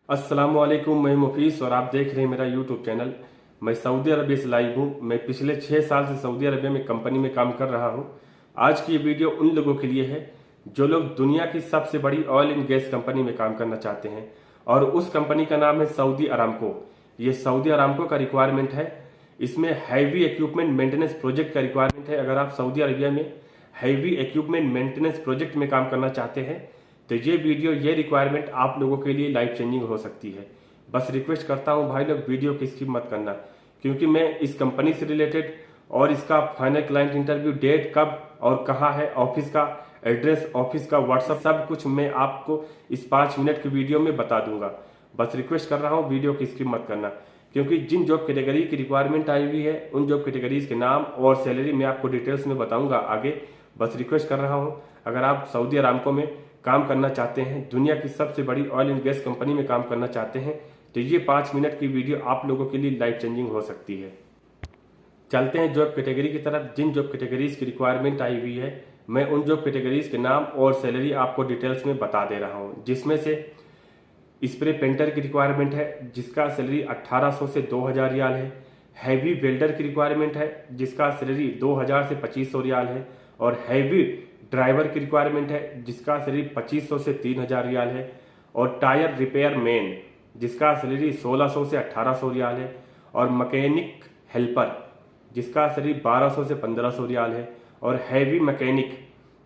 अस्सलामुअलैकुम, मैं मुफीस और आप देख रहे हैं मेरा यूट्यूब चैनल। मैं सऊदी अरबिया से लाइव हूँ। मैं पिछले 6 साल से सऊदी अरबिया में कंपनी में काम कर रहा हूँ। आज की ये वीडियो उन लोगों के लिए है जो लोग दुनिया की सबसे बड़ी ऑयल एंड गैस कंपनी में काम करना चाहते हैं, और उस कंपनी का नाम है सऊदी अरामको। ये सऊदी अरामको का रिक्वायरमेंट है। इसमें हैवी इक्विपमेंट मेंटेनेंस प्रोजेक्ट का रिक्वायरमेंट है। अगर आप सऊदी अरबिया में हैवी इक्विपमेंट मेंटेनेंस प्रोजेक्ट में काम करना चाहते हैं तो ये वीडियो, ये रिक्वायरमेंट आप लोगों के लिए लाइफ चेंजिंग हो सकती है। बस रिक्वेस्ट करता हूं भाई लोग, वीडियो की स्किप मत करना, क्योंकि मैं इस कंपनी से रिलेटेड और इसका फाइनल क्लाइंट इंटरव्यू डेट कब और कहाँ है, ऑफिस का एड्रेस, ऑफिस का व्हाट्सअप, सब कुछ मैं आपको इस 5 मिनट की वीडियो में बता दूंगा। बस रिक्वेस्ट कर रहा हूँ, वीडियो की स्किप मत करना, क्योंकि जिन जॉब कैटेगरी की रिक्वायरमेंट आई हुई है उन जॉब कैटेगरीज के नाम और सैलरी मैं आपको डिटेल्स में बताऊंगा आगे। बस रिक्वेस्ट कर रहा हूँ, अगर आप सऊदी अरामको में काम करना चाहते हैं, दुनिया की सबसे बड़ी ऑयल एंड गैस कंपनी में काम करना चाहते हैं, तो ये 5 मिनट की वीडियो आप लोगों के लिए लाइफ चेंजिंग हो सकती है। चलते हैं जॉब कैटेगरी की तरफ। जिन जॉब कैटेगरीज की रिक्वायरमेंट आई हुई है, मैं उन जॉब कैटेगरीज के नाम और सैलरी आपको डिटेल्स में बता दे रहा हूँ। जिसमें से स्प्रे पेंटर की रिक्वायरमेंट है, जिसका सैलरी 1800 से 2000 रियाल है। हैवी वेल्डर की रिक्वायरमेंट है, जिसका सैलरी 2000 से 2500 रियाल है। और हैवी ड्राइवर की रिक्वायरमेंट है, जिसका सैलरी 2500 से 3000 रियाल है। और टायर रिपेयर मैन, जिसका सैलरी 1600 से 1800 रियाल है। और मैकेनिक हेल्पर, जिसका सैलरी 1200 से 1500 रियाल है। और हैवी मैकेनिक,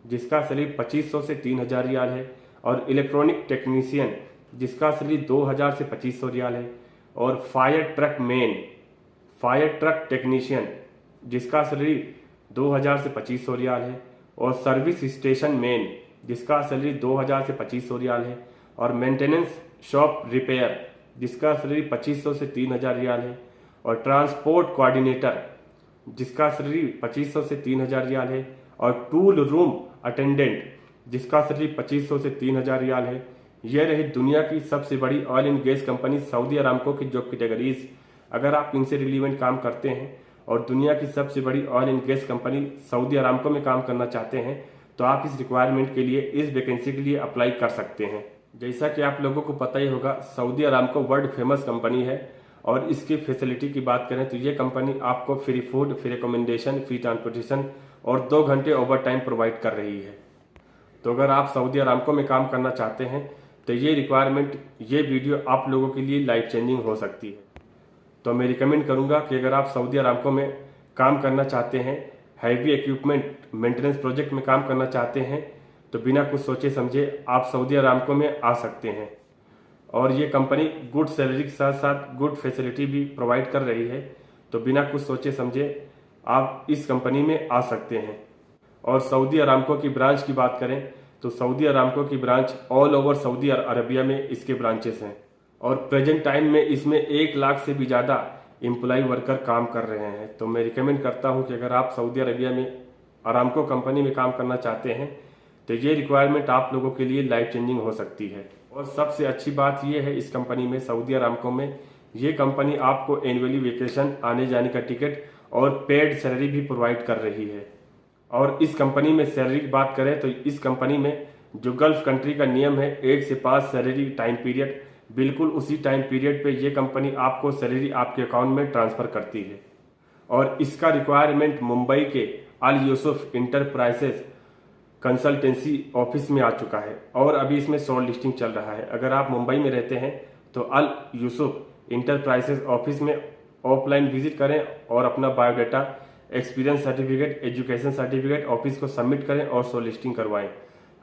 जिसका सैलरी 2500 से 3000 रियाल है। और इलेक्ट्रॉनिक टेक्नीशियन, जिसका सैलरी 2000 से 2500 रियाल है। और fire truck man, fire truck technician, जिसका सैलरी 2000 से 2500 रियाल है। और सर्विस स्टेशन मैन, जिसका सैलरी 2000 से 2500 रियाल है। और मेंटेनेंस शॉप रिपेयर, जिसका सैलरी 2500 से 3000 रियाल है। और ट्रांसपोर्ट कोऑर्डिनेटर, जिसका सैलरी 2500 से 3000 रियाल है। और टूल रूम अटेंडेंट, जिसका सैलरी 2500 से 3000 रियाल है। यह रही दुनिया की सबसे बड़ी oil and gas company Saudi Aramco की जॉब कैटेगरीज। अगर आप इनसे रिलेवेंट काम करते हैं और दुनिया की सबसे बड़ी oil and gas company Saudi Aramco में काम करना चाहते हैं, तो आप इस रिक्वायरमेंट के लिए, इस वैकेंसी के लिए अप्लाई कर सकते हैं। जैसा कि आप लोगों को पता ही होगा, Saudi Aramco world famous company है। और इसकी फैसिलिटी की बात करें तो ये कंपनी आपको free food, free recommendation, free transportation और 2 घंटे ओवर टाइम प्रोवाइड कर रही है। तो अगर आप सऊदी अरामको में काम करना चाहते हैं तो ये रिक्वायरमेंट, ये वीडियो आप लोगों के लिए लाइफ चेंजिंग हो सकती है। तो मैं रिकमेंड करूंगा कि अगर आप सऊदी अरामको में काम करना चाहते हैं, हैवी इक्विपमेंट मेंटेनेंस प्रोजेक्ट में काम करना चाहते हैं, तो बिना कुछ सोचे समझे आप सऊदी अरामको में आ सकते हैं। और ये कंपनी गुड सैलरी के साथ साथ गुड फैसिलिटी भी प्रोवाइड कर रही है। तो बिना कुछ सोचे समझे आप इस कंपनी में आ सकते हैं। और सऊदी अरामको की ब्रांच की बात करें तो सऊदी अरामको की branch all over Saudi Arabia में इसके ब्रांचेस हैं। और प्रेजेंट टाइम में इसमें 1 लाख से भी ज़्यादा एम्प्लॉय वर्कर काम कर रहे हैं। तो मैं रिकमेंड करता हूं कि अगर आप सऊदी अरबिया में अरामको कंपनी में काम करना चाहते हैं तो ये रिक्वायरमेंट आप लोगों के लिए लाइफ चेंजिंग हो सकती है। और सबसे अच्छी बात यह है इस कंपनी में, सऊदी अरामको में, ये कंपनी आपको एनुअली वेकेशन, आने जाने का टिकट और पेड सैलरी भी प्रोवाइड कर रही है। और इस कंपनी में सैलरी की बात करें तो इस कंपनी में जो गल्फ कंट्री का नियम है 1 से 5 सैलरी टाइम पीरियड, बिल्कुल उसी टाइम पीरियड पे ये कंपनी आपको सैलरी आपके अकाउंट में ट्रांसफर करती है। और इसका रिक्वायरमेंट मुंबई के अल यूसुफ इंटरप्राइजेस कंसल्टेंसी ऑफिस में आ चुका है और अभी इसमें शॉर्ट लिस्टिंग चल रहा है। अगर आप मुंबई में रहते हैं तो अल यूसुफ इंटरप्राइजेस ऑफिस में ऑफलाइन विजिट करें और अपना biodata, experience certificate, education certificate office को सबमिट करें और शॉर्ट लिस्टिंग करवाएं।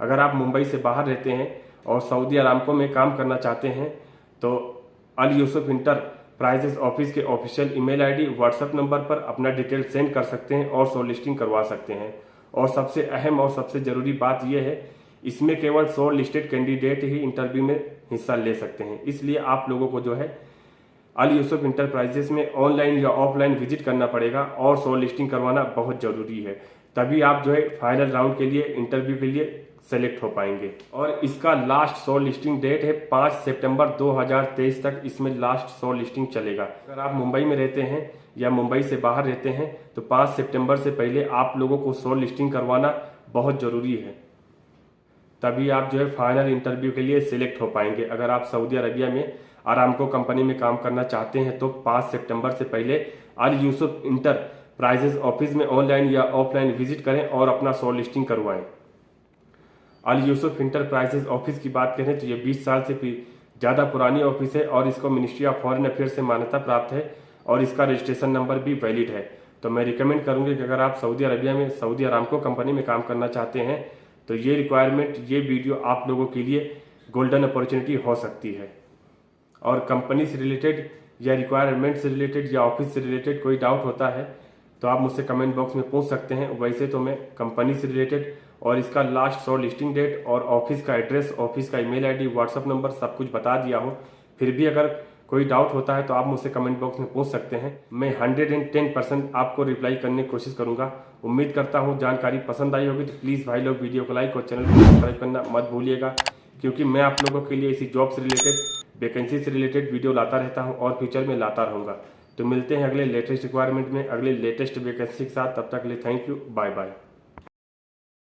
अगर आप मुंबई से बाहर रहते हैं और सऊदी अरामको में काम करना चाहते हैं तो अल यूसुफ इंटरप्राइजेस ऑफिस के official email ID, WhatsApp number पर अपना डिटेल सेंड कर सकते हैं और शॉर्ट लिस्टिंग करवा सकते हैं। और सबसे अहम और सबसे जरूरी बात यह है, इसमें केवल शॉर्ट लिस्टेड कैंडिडेट ही इंटरव्यू में हिस्सा ले सकते हैं। इसलिए आप लोगों को जो है अल यूसुफ इंटरप्राइजेस में ऑनलाइन या ऑफलाइन विजिट करना पड़ेगा और शॉर्ट लिस्टिंग करवाना बहुत जरूरी है। तभी आप जो है फाइनल राउंड के लिए, इंटरव्यू के लिए सेलेक्ट हो पाएंगे। और इसका लास्ट शॉर्ट लिस्टिंग डेट है 5 सितंबर 2023 तक इसमें लास्ट शॉर्ट लिस्टिंग चलेगा। अगर आप मुंबई में रहते हैं या मुंबई से बाहर रहते हैं तो 5 सितंबर से पहले आप लोगों को शॉर्ट लिस्टिंग करवाना बहुत जरूरी है। तभी आप जो है फाइनल इंटरव्यू के लिए सिलेक्ट हो पाएंगे। अगर आप सऊदी अरबिया में अरामको कंपनी में काम करना चाहते हैं तो 5 सितंबर से पहले अल यूसुफ इंटरप्राइजेज ऑफिस में ऑनलाइन या ऑफलाइन विजिट करें और अपना शॉर्ट लिस्टिंग करवाएं। अल यूसुफ इंटरप्राइजेज ऑफिस की बात करें तो ये 20 साल से भी ज़्यादा पुरानी ऑफिस है और इसको मिनिस्ट्री ऑफ फॉरेन अफेयर्स से मान्यता प्राप्त है और इसका रजिस्ट्रेशन नंबर भी वैलिड है। तो मैं रिकमेंड करूंगी कि अगर आप सऊदी अरबिया में सऊदी अरामको कंपनी में काम करना चाहते हैं तो ये रिक्वायरमेंट, ये वीडियो आप लोगों के लिए गोल्डन अपॉर्चुनिटी हो सकती है। और कंपनी से रिलेटेड या रिक्वायरमेंट से रिलेटेड या ऑफिस से रिलेटेड कोई डाउट होता है तो आप मुझसे कमेंट बॉक्स में पूछ सकते हैं। वैसे तो मैं कंपनी से रिलेटेड और इसका लास्ट शॉर्ट लिस्टिंग डेट और ऑफिस का एड्रेस, ऑफिस का ईमेल आईडी, व्हाट्सअप नंबर सब कुछ बता दिया हूँ। फिर भी अगर कोई डाउट होता है तो आप मुझसे कमेंट बॉक्स में पूछ सकते हैं। मैं 110% आपको रिप्लाई करने की कोशिश करूंगा। उम्मीद करता हूं जानकारी पसंद आई होगी। तो प्लीज़ भाई लोग वीडियो को लाइक और चैनल को सब्सक्राइब करना मत भूलिएगा, क्योंकि मैं आप लोगों के लिए इसी जॉब से रिलेटेड, वैकेंसी से रिलेटेड वीडियो लाता रहता हूँ और फ्यूचर में लाता रहूँगा। तो मिलते हैं अगले लेटेस्ट रिक्वायरमेंट में, अगले लेटेस्ट वैकेंसी के साथ। तब तक के लिए थैंक यू, बाय बाय।